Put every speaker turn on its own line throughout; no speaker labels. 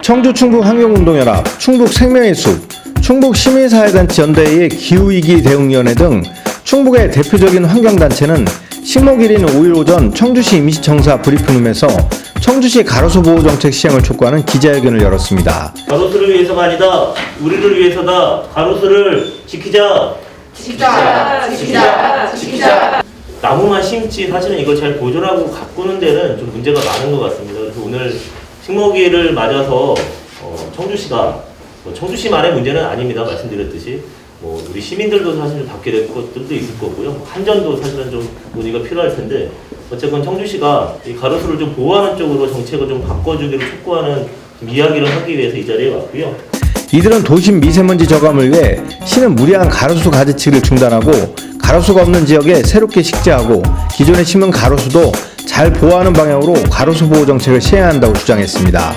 청주 충북환경운동연합, 충북생명의 숲, 충북시민사회단체 연대의 기후위기 대응위원회 등 충북의 대표적인 환경단체는 식목 1인 5일 오전 청주시 임시청사 브리핑룸에서 청주시 가로수 보호 정책 시행을 촉구하는 기자회견을 열었습니다.
가로수를 위해서가 아니다. 우리를 위해서다. 가로수를 지키자. 지키자. 나무만 심지 사실은 이걸 잘 보존하고 가꾸는 데는 좀 문제가 많은 것 같습니다. 그래서 오늘 식목일을 맞아서 청주시가 청주시만의 문제는 아닙니다. 말씀드렸듯이 우리 시민들도 사실 좀 받게 될 것들도 있을 거고요. 한전도 사실은 좀 논의가 필요할 텐데 어쨌건 청주시가 이 가로수를 좀 보호하는 쪽으로 정책을 좀 바꿔주기를 촉구하는 이야기를 하기 위해서 이 자리에 왔고요.
이들은 도심 미세먼지 저감을 위해 시는 무리한 가로수 가지치기를 중단하고 가로수가 없는 지역에 새롭게 식재하고 기존에 심은 가로수도 잘 보호하는 방향으로 가로수 보호 정책을 시행해야 한다고 주장했습니다.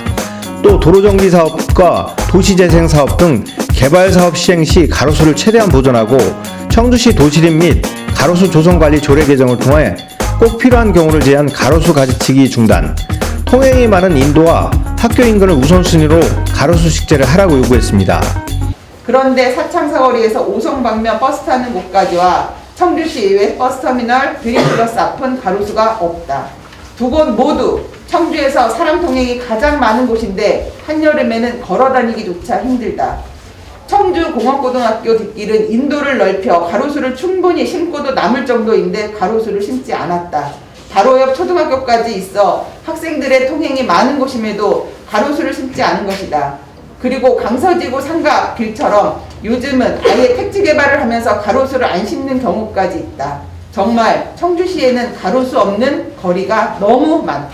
또 도로정비 사업과 도시재생 사업 등 개발 사업 시행 시 가로수를 최대한 보존하고 청주시 도시림 및 가로수 조성관리 조례 개정을 통해 꼭 필요한 경우를 제한 가로수 가지치기 중단, 통행이 많은 인도와 학교 인근을 우선순위로 가로수 식재를 하라고 요구했습니다.
그런데 사창사거리에서 오송 방면 버스 타는 곳까지와 청주시 외 버스터미널 드림플러스 앞은 가로수가 없다. 두 곳 모두 청주에서 사람 통행이 가장 많은 곳인데 한여름에는 걸어다니기조차 힘들다. 청주 공업고등학교 뒷길은 인도를 넓혀 가로수를 충분히 심고도 남을 정도인데 가로수를 심지 않았다. 바로 옆 초등학교까지 있어 학생들의 통행이 많은 곳임에도 가로수를 심지 않은 것이다. 그리고 강서지구 삼각길처럼 요즘은 아예 택지 개발을 하면서 가로수를 안 심는 경우까지 있다. 정말 청주시에는 가로수 없는 거리가 너무 많다.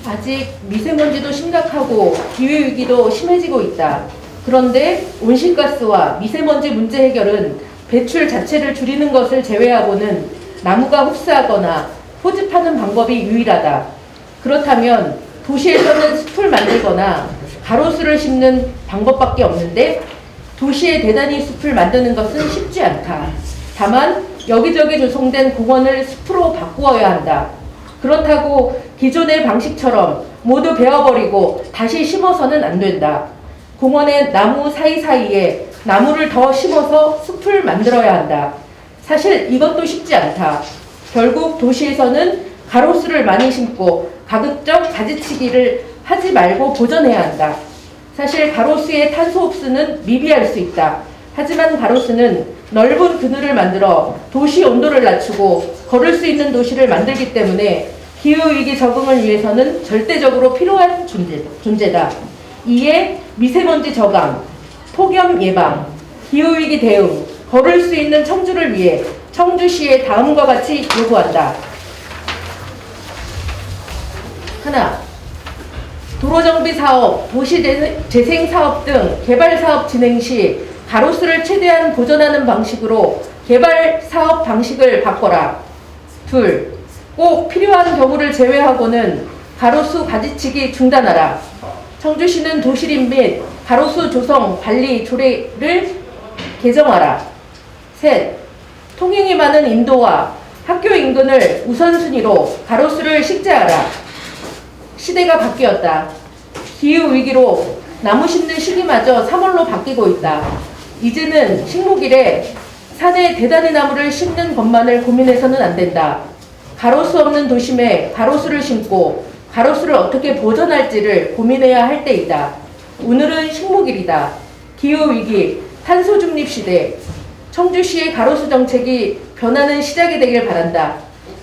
아직 미세먼지도 심각하고 기후위기도 심해지고 있다. 그런데 온실가스와 미세먼지 문제 해결은 배출 자체를 줄이는 것을 제외하고는 나무가 흡수하거나 포집하는 방법이 유일하다. 그렇다면 도시에서는 숲을 만들거나 가로수를 심는 방법밖에 없는데 도시에 대단히 숲을 만드는 것은 쉽지 않다. 다만 여기저기 조성된 공원을 숲으로 바꾸어야 한다. 그렇다고 기존의 방식처럼 모두 베어버리고 다시 심어서는 안 된다. 공원의 나무 사이사이에 나무를 더 심어서 숲을 만들어야 한다. 사실 이것도 쉽지 않다. 결국 도시에서는 가로수를 많이 심고 가급적 가지치기를 하지 말고 보존해야 한다. 사실 가로수의 탄소 흡수는 미비할 수 있다. 하지만 가로수는 넓은 그늘을 만들어 도시 온도를 낮추고 걸을 수 있는 도시를 만들기 때문에 기후위기 적응을 위해서는 절대적으로 필요한 존재다. 이에 미세먼지 저감, 폭염 예방, 기후위기 대응, 걸을 수 있는 청주를 위해 청주시에 다음과 같이 요구한다. 하나, 도로정비 사업, 도시재생 사업 등 개발 사업 진행 시 가로수를 최대한 보존하는 방식으로 개발 사업 방식을 바꿔라. 둘, 꼭 필요한 경우를 제외하고는 가로수 가지치기 중단하라. 청주시는 도시림 및 가로수 조성 관리 조례를 개정하라. 셋, 통행이 많은 인도와 학교 인근을 우선순위로 가로수를 식재하라. 시대가 바뀌었다. 기후위기로 나무 심는 시기마저 3월로 바뀌고 있다. 이제는 식목일에 산에 대단히 나무를 심는 것만을 고민해서는 안 된다. 가로수 없는 도심에 가로수를 심고 가로수를 어떻게 보존할지를 고민해야 할 때이다. 오늘은 식목일이다. 기후위기, 탄소중립 시대, 청주시의 가로수 정책이 변하는 시작이 되길 바란다.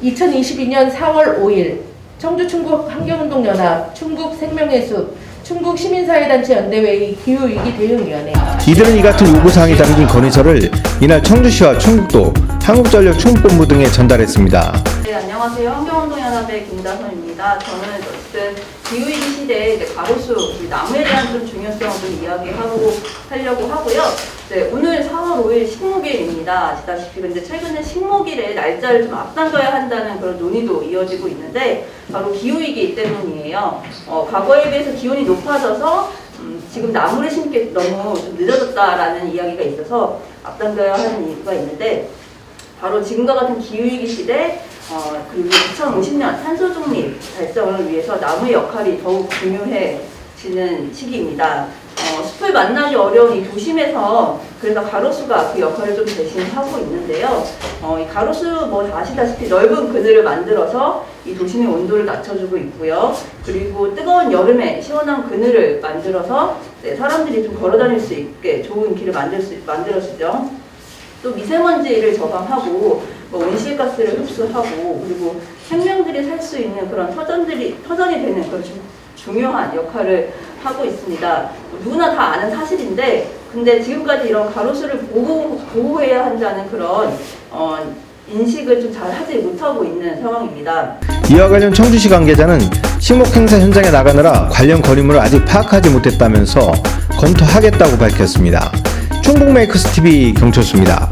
2022년 4월 5일 청주 충북환경운동연합, 충북생명의 숲, 충북시민사회단체 연대회의 기후위기 대응위원회.
이들은 이 같은 요구사항이 담긴 건의서를 이날 청주시와 충북도, 한국전력 충북본부 등에 전달했습니다.
네, 안녕하세요. 환경운동연합의 김다선입니다. 저는 어쨌든 기후위기 시대에 가로수, 나무에 대한 좀 중요성을 좀 하려고 하고요. 네, 오늘 4월 5일 식목일입니다. 아시다시피 근데 최근에 식목일에 날짜를 좀 앞당겨야 한다는 그런 논의도 이어지고 있는데 바로 기후위기 때문이에요. 과거에 비해서 기온이 높아져서 지금 나무를 심기 너무 좀 늦어졌다라는 이야기가 있어서 앞당겨야 하는 이유가 있는데 바로 지금과 같은 기후위기 시대 그리고 2050년 탄소 중립 달성을 위해서 나무의 역할이 더욱 중요해지는 시기입니다. 숲을 만나기 어려운 이 도심에서 그래서 가로수가 그 역할을 좀 대신하고 있는데요. 이 가로수 다 아시다시피 넓은 그늘을 만들어서 이 도심의 온도를 낮춰주고 있고요. 그리고 뜨거운 여름에 시원한 그늘을 만들어서 사람들이 좀 걸어다닐 수 있게 좋은 길을 만들어주죠. 또 미세먼지를 저감하고 온실가스를 흡수하고 그리고 생명들이 살 수 있는 그런 터전이 되는 그런 중요한 역할을 하고 있습니다. 누구나 다 아는 사실인데 근데 지금까지 이런 가로수를 보호해야 한다는 그런 인식을 좀 잘 하지 못하고 있는 상황입니다.
이와 관련 청주시 관계자는 식목 행사 현장에 나가느라 관련 거리물을 아직 파악하지 못했다면서 검토하겠다고 밝혔습니다. 충북메이커스 TV 경철수입니다.